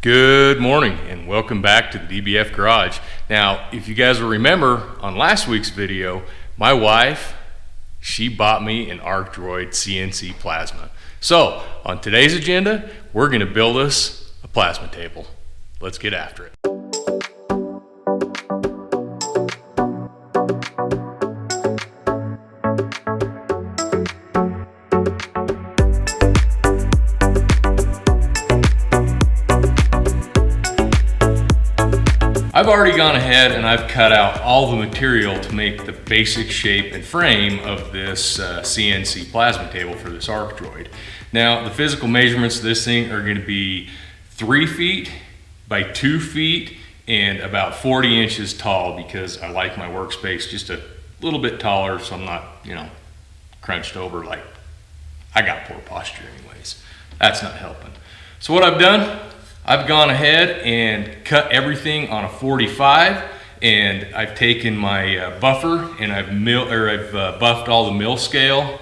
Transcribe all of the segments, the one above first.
Good morning and welcome back to the DBF Garage. Now, if you guys will remember on last week's video, my wife, she bought me an Arc Droid CNC plasma. So, on today's agenda, we're going to build us a plasma table. Let's get after it. I've already gone ahead and I've cut out all the material to make the basic shape and frame of this CNC plasma table for this Arc Droid. Now, the physical measurements of this thing are going to be 3 feet by 2 feet and about 40 inches tall, because I like my workspace just a little bit taller so I'm not, crunched over like I got poor posture anyways. That's not helping. So what I've done, I've gone ahead and cut everything on a 45, and I've taken my buffer and I've buffed all the mill scale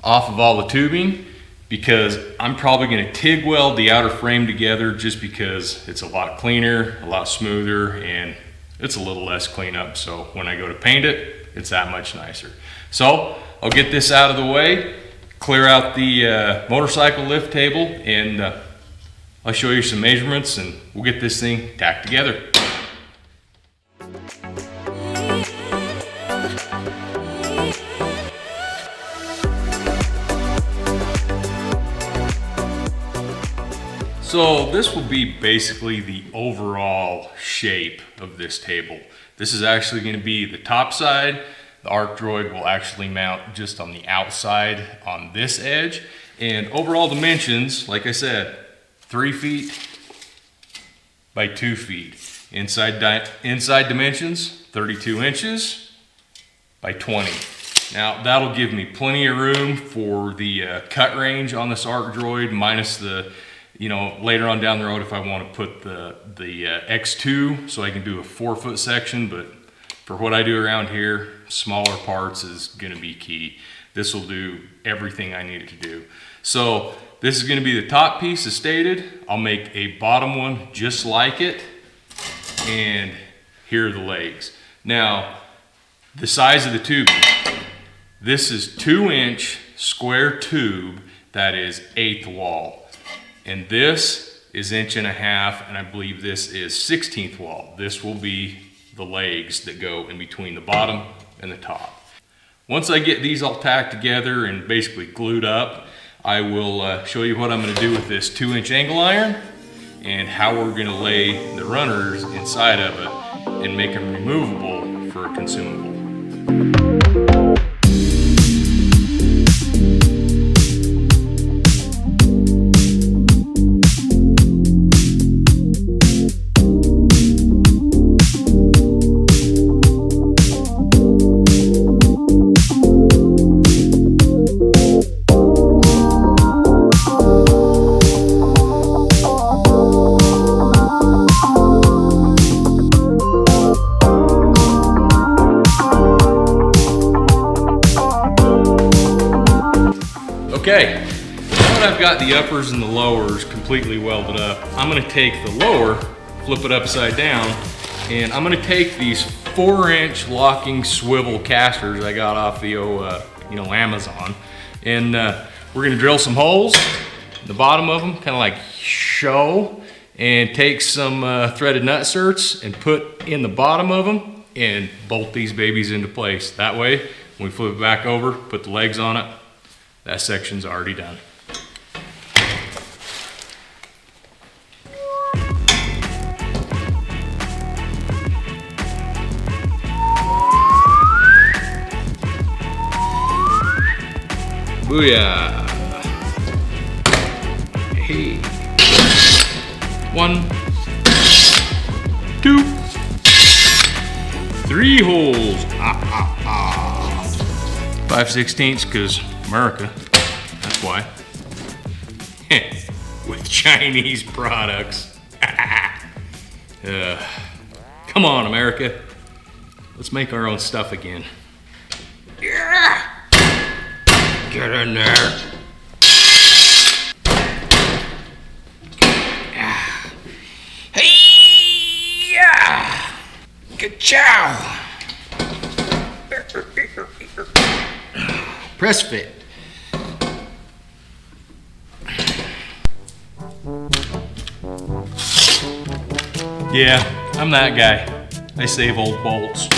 off of all the tubing, because I'm probably going to TIG weld the outer frame together just because it's a lot cleaner, a lot smoother, and it's a little less cleanup. So when I go to paint it, it's that much nicer. So I'll get this out of the way, clear out the motorcycle lift table, and I'll show you some measurements and we'll get this thing tacked together. So this will be basically the overall shape of this table. This is actually going to be the top side. The Arc Droid will actually mount just on the outside on this edge. And overall dimensions, like I said, 3 feet by 2 feet. Inside dimensions, 32 inches by 20. Now that'll give me plenty of room for the cut range on this Arc Droid, minus the, later on down the road if I want to put the X2 so I can do a 4-foot section. But for what I do around here, smaller parts is going to be key. This will do everything I need it to do. So this is going to be the top piece as stated. I'll make a bottom one just like it, and here are the legs. Now, the size of the tubing. This is 2-inch square tube that is 1/8 wall. And this is 1.5 inches, and I believe this is 1/16 wall. This will be the legs that go in between the bottom and the top. Once I get these all tacked together and basically glued up, I will show you what I'm going to do with this 2-inch angle iron and how we're going to lay the runners inside of it and make them removable for a consumable. Okay, now that I've got the uppers and the lowers completely welded up, I'm going to take the lower, flip it upside down, and I'm going to take these 4-inch locking swivel casters I got off the Amazon, and we're going to drill some holes in the bottom of them, kind of like show, and take some threaded nut certs and put in the bottom of them and bolt these babies into place. That way, when we flip it back over, put the legs on it, that section's already done. Booyah! Hey. 1, 2, 3 holes. 5/16, because America, that's why. With Chinese products. Come on, America. Let's make our own stuff again. Yeah. Get in there. Chow! Press fit. Yeah, I'm that guy. I save old bolts.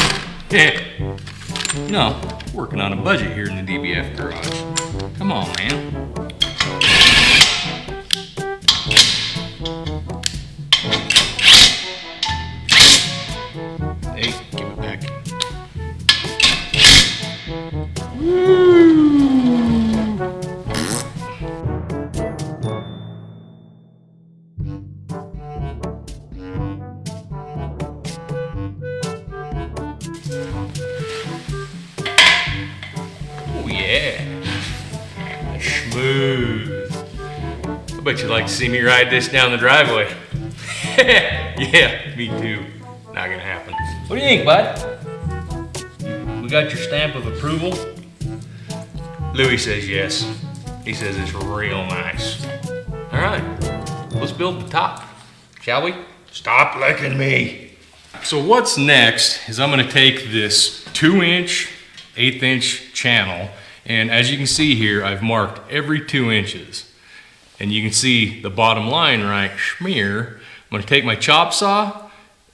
No, working on a budget here in the DBF garage. Come on, man. Hey, give it back. Woo! Oh yeah, smooth. I bet you'd like to see me ride this down the driveway. Yeah, me too. Not gonna happen. What do you think, bud? We got your stamp of approval? Louis says yes. He says it's real nice. All right, let's build the top, shall we? Stop licking me. So what's next is I'm gonna take this 2-inch, 1/8-inch channel, and as you can see here, I've marked every 2 inches. And you can see the bottom line right here. I'm gonna take my chop saw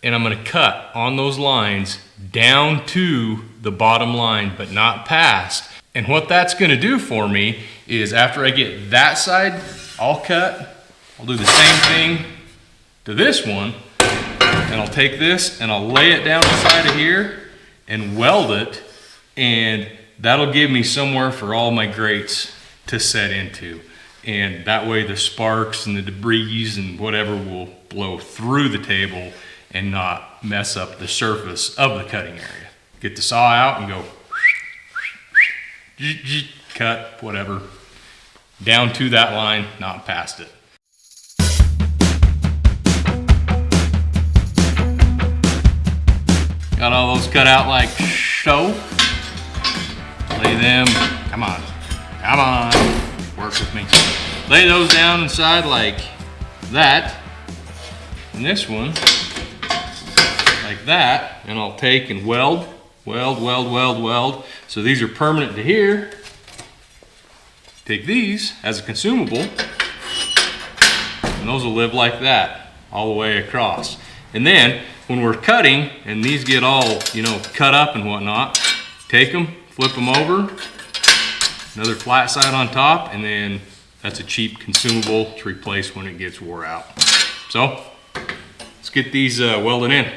and I'm gonna cut on those lines down to the bottom line, but not past. And what that's gonna do for me is after I get that side all cut, I'll do the same thing to this one, and I'll take this and I'll lay it down inside of here and weld it, and that'll give me somewhere for all my grates to set into. And that way the sparks and the debris and whatever will blow through the table and not mess up the surface of the cutting area. Get the saw out and go cut, whatever, down to that line, not past it. Got all those cut out like so. Lay them, come on, work with me. Lay those down inside like that. And this one, like that. And I'll take and weld. So these are permanent to here. Take these as a consumable, and those will live like that all the way across. And then when we're cutting and these get all, you know, cut up and whatnot, take them, flip them over, another flat side on top, and then that's a cheap consumable to replace when it gets wore out. So let's get these welded in.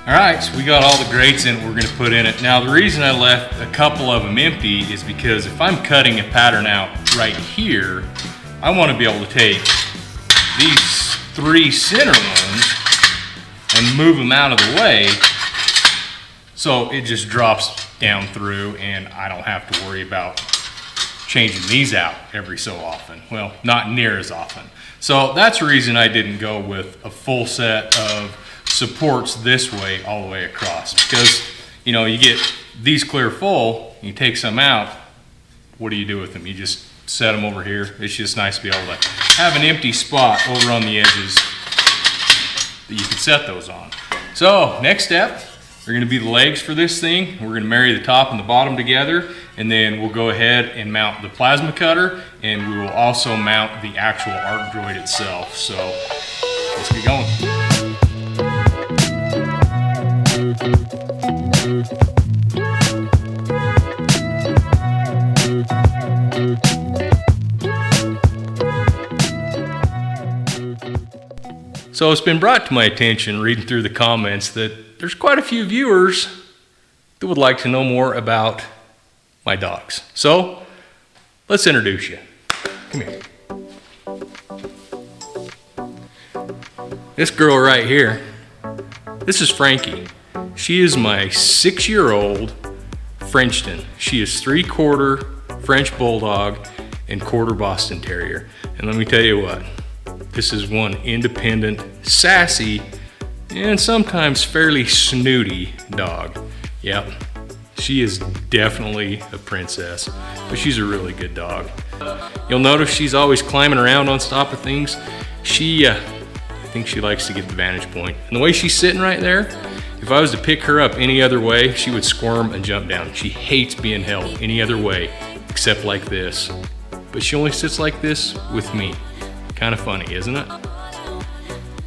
All right, so we got all the grates in we're gonna put in it. Now the reason I left a couple of them empty is because if I'm cutting a pattern out right here, I wanna be able to take these 3 center ones and move them out of the way so it just drops down through and I don't have to worry about changing these out every so often. Well, not near as often. So that's the reason I didn't go with a full set of supports this way all the way across, because you know, you get these clear full, you take some out, what do you do with them? You just set them over here. It's just nice to be able to have an empty spot over on the edges that you can set those on. So next step are going to be the legs for this thing. We're going to marry the top and the bottom together, and then we'll go ahead and mount the plasma cutter, and we will also mount the actual Arc Droid itself. So let's get going. So it's been brought to my attention reading through the comments that there's quite a few viewers that would like to know more about my dogs. So let's introduce you. Come here. This girl right here, this is Frankie. She is my 6-year-old Frenchton. She is 3/4 French Bulldog and quarter Boston Terrier. And let me tell you what, this is one independent, sassy and sometimes fairly snooty dog. Yep, she is definitely a princess, but she's a really good dog. You'll notice she's always climbing around on top of things. I think she likes to get the vantage point. And the way she's sitting right there, if I was to pick her up any other way, she would squirm and jump down. She hates being held any other way, except like this. But she only sits like this with me. Kind of funny, isn't it?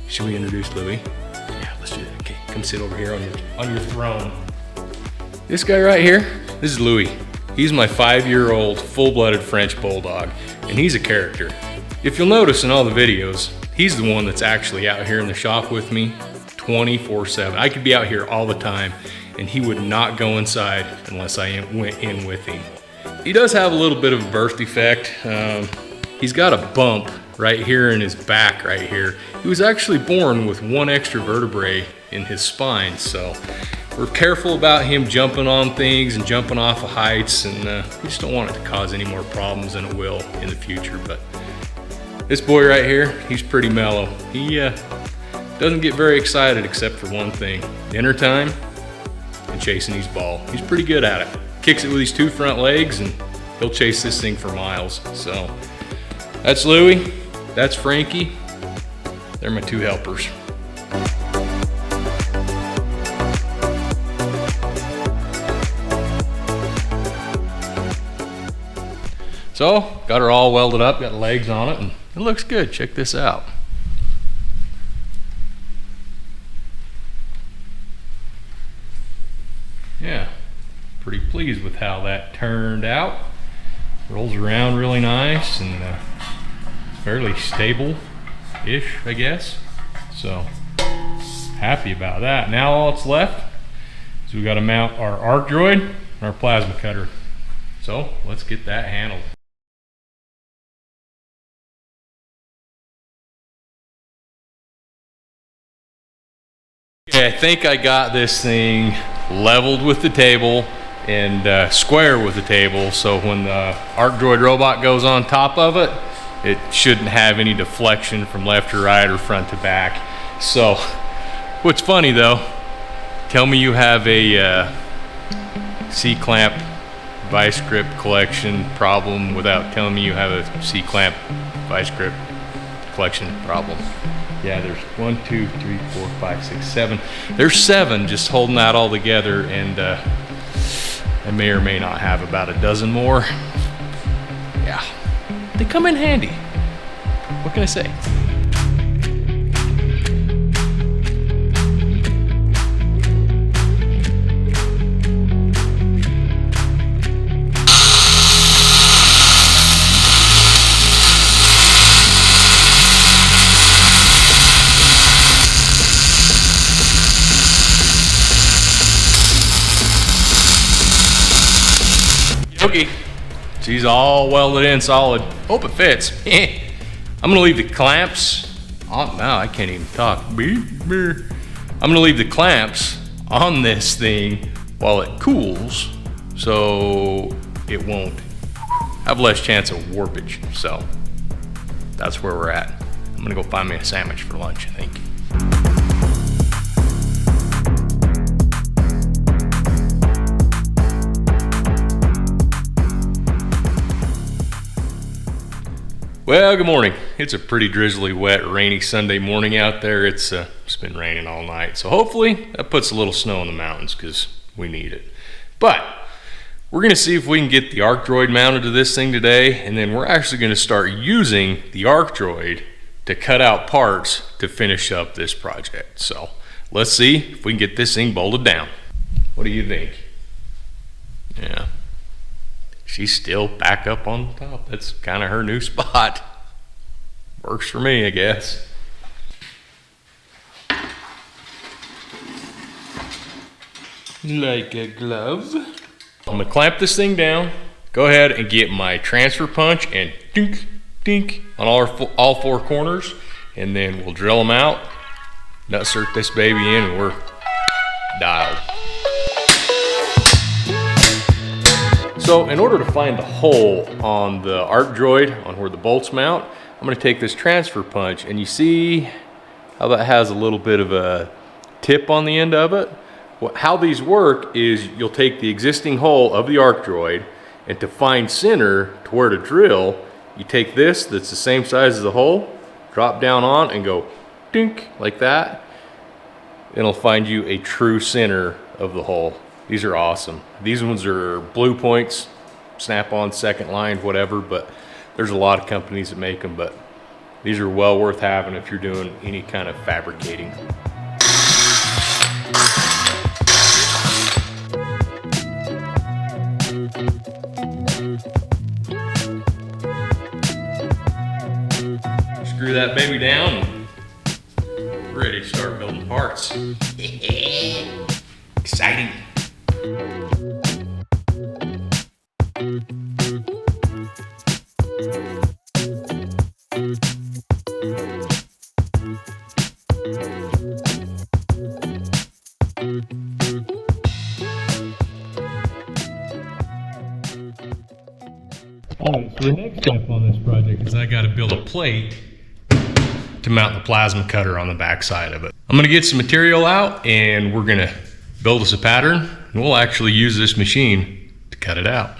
Should we introduce Louie? Yeah, let's do that. Okay, come sit over here on your throne. This guy right here, this is Louie. He's my 5-year-old full-blooded French bulldog, and he's a character. If you'll notice in all the videos, he's the one that's actually out here in the shop with me 24/7. I could be out here all the time, and he would not go inside unless I went in with him. He does have a little bit of a birth defect. He's got a bump right here in his back right here. He was actually born with one extra vertebrae in his spine, so we're careful about him jumping on things and jumping off of heights, and we just don't want it to cause any more problems than it will in the future. But this boy right here, he's pretty mellow. He doesn't get very excited except for one thing: dinner time and chasing his ball. He's pretty good at it. Kicks it with his 2 front legs and he'll chase this thing for miles. So that's Louie, that's Frankie. They're my 2 helpers. So, got her all welded up, got legs on it, and it looks good. Check this out. Yeah, pretty pleased with how that turned out. Rolls around really nice and fairly stable-ish, I guess. So, happy about that. Now all that's left is we got to mount our Arc Droid and our plasma cutter. So, let's get that handled. Okay, I think I got this thing leveled with the table and square with the table, so when the Arc Droid robot goes on top of it, it shouldn't have any deflection from left to right or front to back. So, what's funny though, tell me you have a C-clamp vice grip collection problem without telling me you have a C-clamp vice grip collection problem. Yeah, there's 1, 2, 3, 4, 5, 6, 7. There's 7 just holding that all together, and I may or may not have about a dozen more. Yeah, they come in handy. What can I say? Okay, she's all welded in solid. Hope it fits. I'm gonna leave the clamps on. Now I can't even talk. I'm gonna leave the clamps on this thing while it cools, so it won't have less chance of warpage. So that's where we're at. I'm gonna go find me a sandwich for lunch, I think. Well, good morning. It's a pretty drizzly, wet, rainy Sunday morning out there. It's been raining all night. So hopefully that puts a little snow in the mountains because we need it. But we're gonna see if we can get the Arc Droid mounted to this thing today, and then we're actually gonna start using the Arc Droid to cut out parts to finish up this project. So let's see if we can get this thing bolted down. What do you think? Yeah. She's still back up on the top. That's kind of her new spot. Works for me, I guess. Like a glove. I'm gonna clamp this thing down. Go ahead and get my transfer punch and dink, dink on all 4 corners. And then we'll drill them out, nutsert this baby in, and we're dialed. So in order to find the hole on the Arc Droid, on where the bolts mount, I'm gonna take this transfer punch, and you see how that has a little bit of a tip on the end of it. How these work is you'll take the existing hole of the Arc Droid, and to find center to where to drill, you take this that's the same size as the hole, drop down on and go dink like that. It'll find you a true center of the hole. These are awesome. These ones are Blue Points, Snap-on, second line, whatever, but there's a lot of companies that make them, but these are well worth having if you're doing any kind of fabricating. Screw that baby down and ready to start building parts. Exciting. Alright, so the next step on this project is I got to build a plate to mount the plasma cutter on the back side of it. I'm going to get some material out and we're going to build us a pattern, and we'll actually use this machine to cut it out.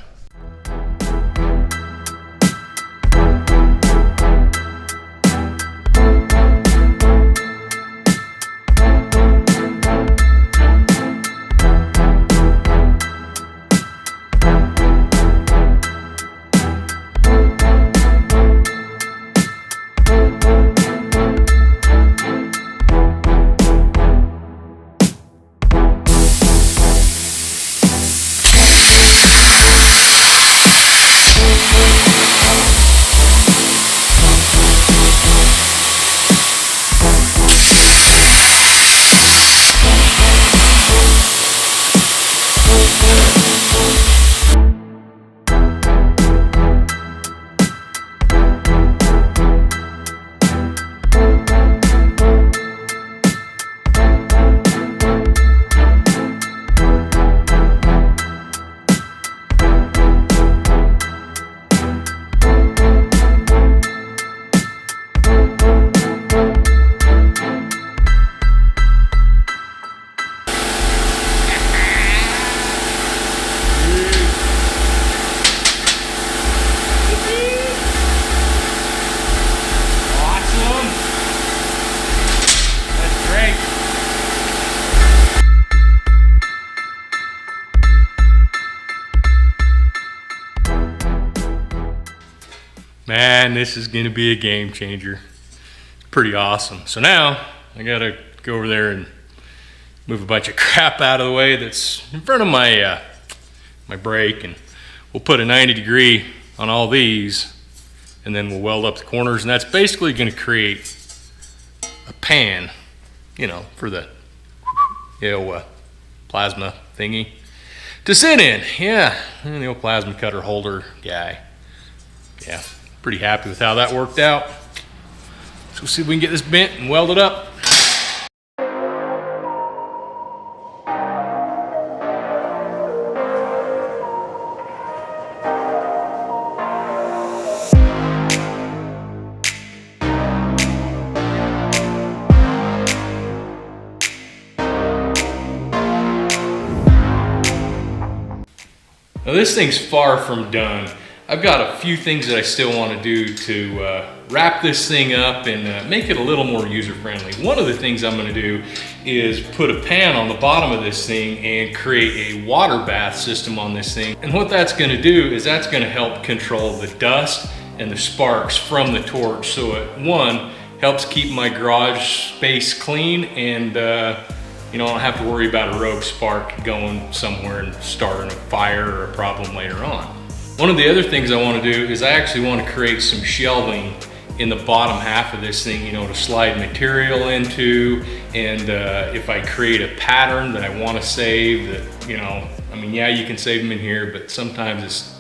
Man, this is gonna be a game changer. Pretty awesome. So now I gotta go over there and move a bunch of crap out of the way that's in front of my my brake, and we'll put a 90-degree on all these, and then we'll weld up the corners, and that's basically gonna create a pan, you know, for the plasma thingy to sit in. Yeah, and the old plasma cutter holder guy. Yeah, pretty happy with how that worked out. So we'll see if we can get this bent and welded up. Now this thing's far from done. I've got a few things that I still want to do to wrap this thing up and make it a little more user-friendly. One of the things I'm going to do is put a pan on the bottom of this thing and create a water bath system on this thing. And what that's going to do is that's going to help control the dust and the sparks from the torch. So it, one, helps keep my garage space clean, and you know, I don't have to worry about a rogue spark going somewhere and starting a fire or a problem later on. One of the other things I want to do is I actually want to create some shelving in the bottom half of this thing, you know, to slide material into, and if I create a pattern that I want to save, that, you know, I mean, yeah, you can save them in here, but sometimes it's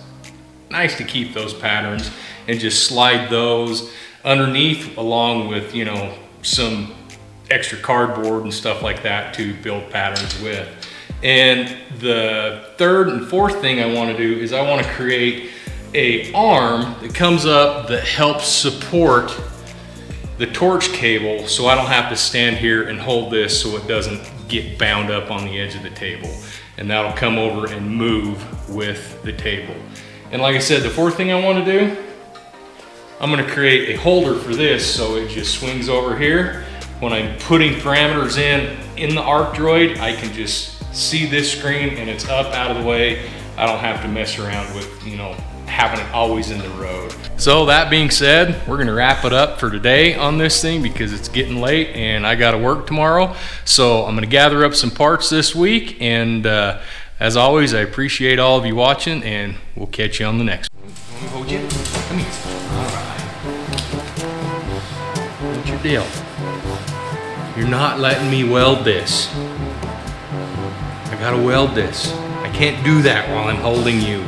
nice to keep those patterns and just slide those underneath, along with, you know, some extra cardboard and stuff like that to build patterns with. And the third and fourth thing I want to do is I want to create a arm that comes up that helps support the torch cable, so I don't have to stand here and hold this so it doesn't get bound up on the edge of the table. And that'll come over and move with the table. And like I said, the fourth thing I want to do, I'm going to create a holder for this so it just swings over here. When I'm putting parameters in the Arc Droid, I can just see this screen and it's up out of the way. I don't have to mess around with, you know, having it always in the road. So that being said, we're gonna wrap it up for today on this thing because it's getting late and I gotta work tomorrow. So I'm gonna gather up some parts this week, and as always, I appreciate all of you watching, and we'll catch you on the next one. Let me hold you. Come here. All right. What's your deal? You're not letting me weld this. I gotta weld this. I can't do that while I'm holding you.